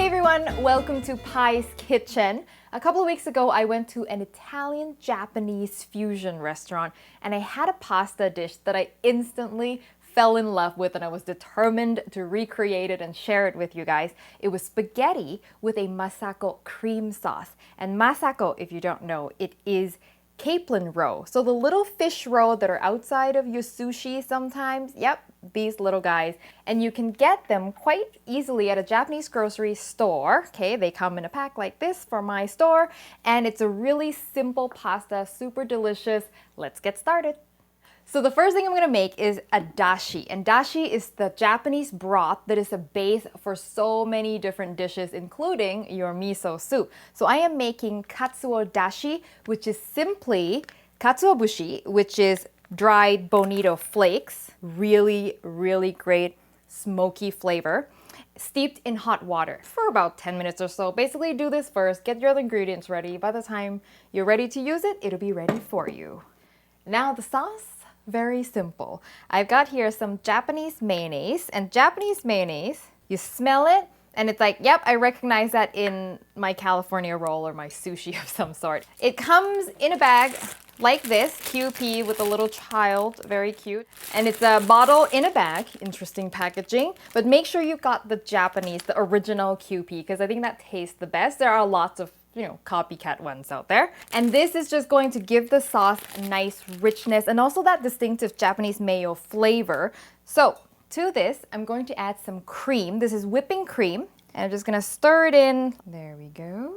everyone, welcome to Pai's Kitchen. A couple of weeks ago, I went to an Italian-Japanese fusion restaurant and I had a pasta dish that I instantly fell in love with and I was determined to recreate it and share it with you guys. It was spaghetti with a Masago cream sauce. And Masago, if you don't know, it is capelin roe. So the little fish roe that are outside of your sushi sometimes, yep, these little guys. And you can get them quite easily at a Japanese grocery store. Okay, they come in a pack like this for my store. And it's a really simple pasta, super delicious. Let's get started. So the first thing I'm going to make is a dashi. And dashi is the Japanese broth that is a base for so many different dishes, including your miso soup. So I am making katsuo dashi, which is simply katsuobushi, which is dried bonito flakes. Really, really great smoky flavor. Steeped in hot water for about 10 minutes or so. Basically do this first, get your other ingredients ready. By the time you're ready to use it, it'll be ready for you. Now the sauce. Very simple. I've got here some Japanese mayonnaise, and Japanese mayonnaise, you smell it and it's like, yep, I recognize that in my California roll or my sushi of some sort. It comes in a bag like this, QP with a little child, very cute. And it's a bottle in a bag, interesting packaging, but make sure you've got the Japanese, the original QP, because I think that tastes the best. There are lots of copycat ones out there. And this is just going to give the sauce a nice richness and also that distinctive Japanese mayo flavor. So to this, I'm going to add some cream. This is whipping cream. And I'm just gonna stir it in. There we go.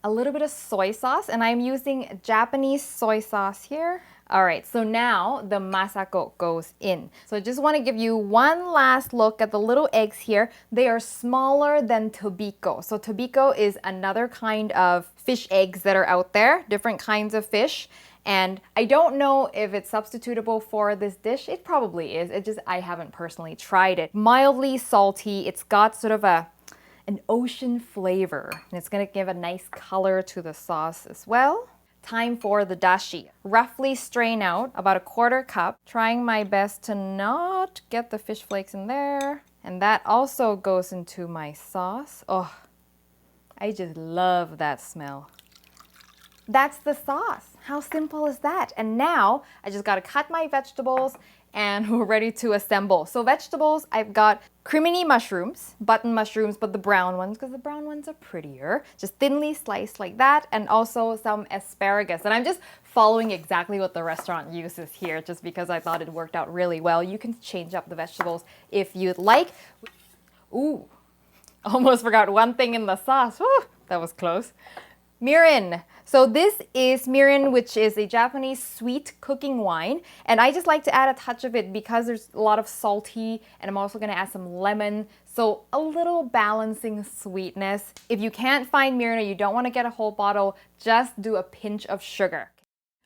A little bit of soy sauce, and I'm using Japanese soy sauce here. All right, so now the Masago goes in. So I just want to give you one last look at the little eggs here. They are smaller than tobiko. So tobiko is another kind of fish eggs that are out there, different kinds of fish. And I don't know if it's substitutable for this dish. It probably is. I haven't personally tried it. Mildly salty. It's got sort of an ocean flavor. And it's going to give a nice color to the sauce as well. Time for the dashi. Roughly strain out about a quarter cup. Trying my best to not get the fish flakes in there. And that also goes into my sauce. Oh, I just love that smell. That's the sauce. How simple is that? And now I just gotta cut my vegetables and we're ready to assemble. So vegetables, I've got crimini mushrooms, button mushrooms, but the brown ones, because the brown ones are prettier. Just thinly sliced like that, and also some asparagus. And I'm just following exactly what the restaurant uses here, just because I thought it worked out really well. You can change up the vegetables if you'd like. Ooh, almost forgot one thing in the sauce. Whew, that was close. Mirin. So this is mirin, which is a Japanese sweet cooking wine. And I just like to add a touch of it because there's a lot of salty, and I'm also gonna add some lemon. So a little balancing sweetness. If you can't find mirin or you don't wanna get a whole bottle, just do a pinch of sugar.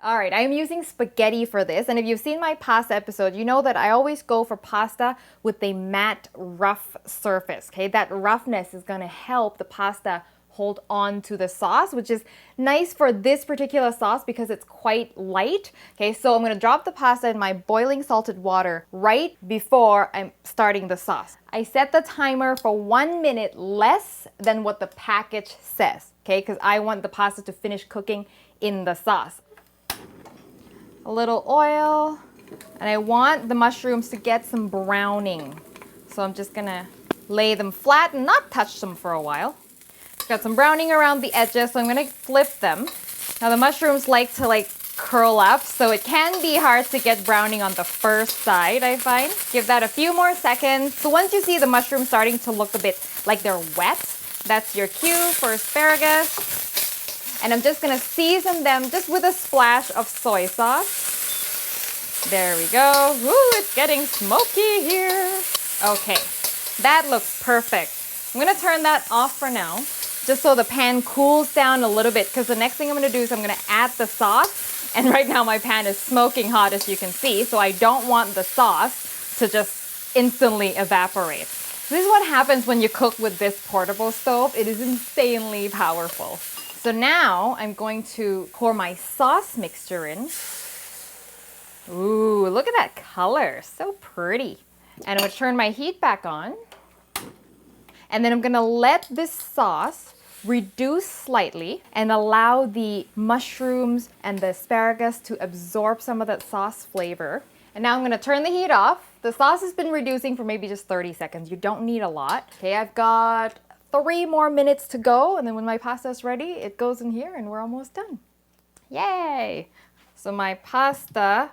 All right, I'm using spaghetti for this. And if you've seen my pasta episode, you know that I always go for pasta with a matte, rough surface, okay? That roughness is gonna help the pasta hold on to the sauce, which is nice for this particular sauce because it's quite light. Okay, so I'm gonna drop the pasta in my boiling salted water right before I'm starting the sauce. I set the timer for 1 minute less than what the package says, okay, because I want the pasta to finish cooking in the sauce. A little oil, and I want the mushrooms to get some browning. So I'm just gonna lay them flat and not touch them for a while. Got some browning around the edges, so I'm gonna flip them. Now the mushrooms like to curl up, so it can be hard to get browning on the first side, I find. Give that a few more seconds. So once you see the mushrooms starting to look a bit like they're wet, that's your cue for asparagus. And I'm just gonna season them just with a splash of soy sauce. There we go. Ooh, it's getting smoky here. Okay, that looks perfect. I'm gonna turn that off for now, just so the pan cools down a little bit, because the next thing I'm gonna do is I'm gonna add the sauce. And right now my pan is smoking hot, as you can see, so I don't want the sauce to just instantly evaporate. This is what happens when you cook with this portable stove. It is insanely powerful. So now I'm going to pour my sauce mixture in. Ooh, look at that color, so pretty. And I'm gonna turn my heat back on. And then I'm gonna let this sauce reduce slightly and allow the mushrooms and the asparagus to absorb some of that sauce flavor. And now I'm gonna turn the heat off. The sauce has been reducing for maybe just 30 seconds. You don't need a lot. Okay, I've got 3 more minutes to go, and then when my pasta is ready, it goes in here and we're almost done. Yay! So my pasta,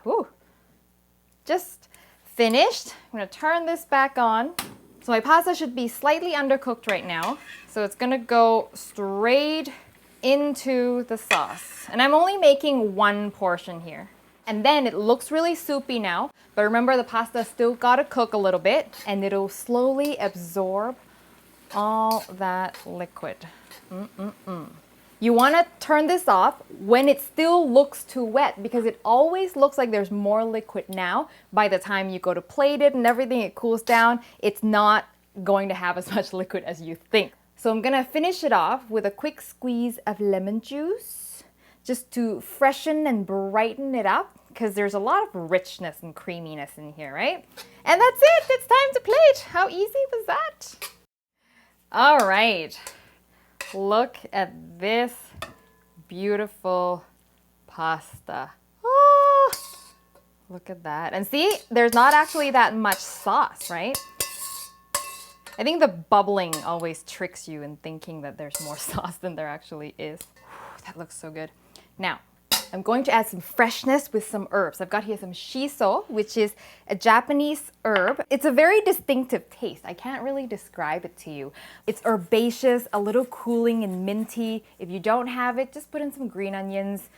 just finished. I'm gonna turn this back on. So my pasta should be slightly undercooked right now. So it's gonna go straight into the sauce. And I'm only making 1 portion here. And then it looks really soupy now, but remember the pasta still gotta cook a little bit and it'll slowly absorb all that liquid. You wanna turn this off when it still looks too wet because it always looks like there's more liquid now. By the time you go to plate it and everything, it cools down, it's not going to have as much liquid as you think. So I'm gonna finish it off with a quick squeeze of lemon juice just to freshen and brighten it up because there's a lot of richness and creaminess in here, right? And that's it, it's time to plate. How easy was that? All right. Look at this beautiful pasta. Oh, look at that. And see, there's not actually that much sauce, right? I think the bubbling always tricks you in thinking that there's more sauce than there actually is. That looks so good. Now, I'm going to add some freshness with some herbs. I've got here some shiso, which is a Japanese herb. It's a very distinctive taste. I can't really describe it to you. It's herbaceous, a little cooling and minty. If you don't have it, just put in some green onions.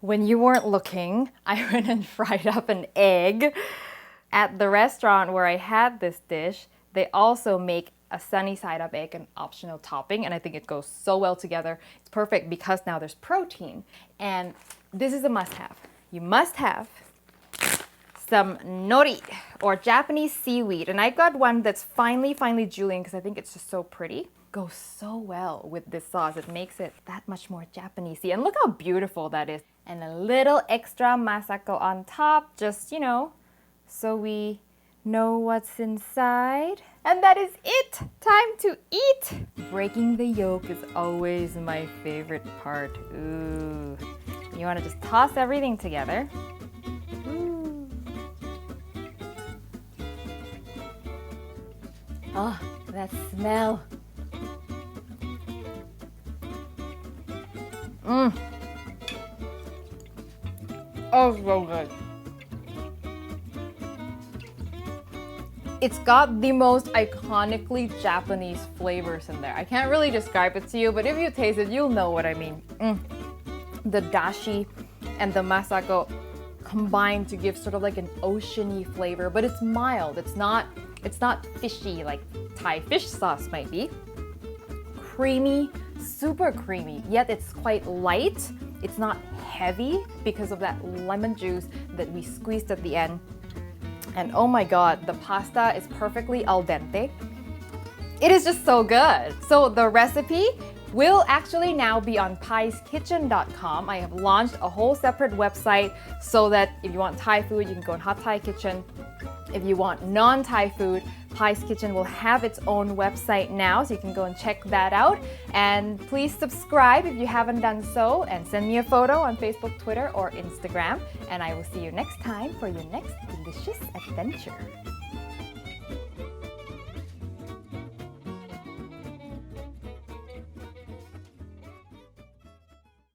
When you weren't looking, I went and fried up an egg. At the restaurant where I had this dish, they also make a sunny side up egg, an optional topping, and I think it goes so well together. It's perfect because now there's protein. And this is a must-have. You must have some nori, or Japanese seaweed. And I got one that's finely julienne because I think it's just so pretty. Goes so well with this sauce. It makes it that much more Japanesey. And look how beautiful that is. And a little extra Masago on top, just, you know, so we know what's inside. And that is it! Time to eat! Breaking the yolk is always my favorite part. Ooh. You want to just toss everything together. Ooh. Oh, that smell. Oh, so good. It's got the most iconically Japanese flavors in there. I can't really describe it to you, but if you taste it, you'll know what I mean. The dashi and the masago combine to give sort of like an oceany flavor, but it's mild. It's not fishy like Thai fish sauce might be. Creamy, super creamy, yet it's quite light. It's not heavy because of that lemon juice that we squeezed at the end. And oh my god, the pasta is perfectly al dente. It is just so good. So the recipe will actually now be on paiskitchen.com. I have launched a whole separate website so that if you want Thai food, you can go on Hot Thai Kitchen. If you want non-Thai food, Pai's Kitchen will have its own website now, so you can go and check that out. And please subscribe if you haven't done so, and send me a photo on Facebook, Twitter, or Instagram. And I will see you next time for your next delicious adventure.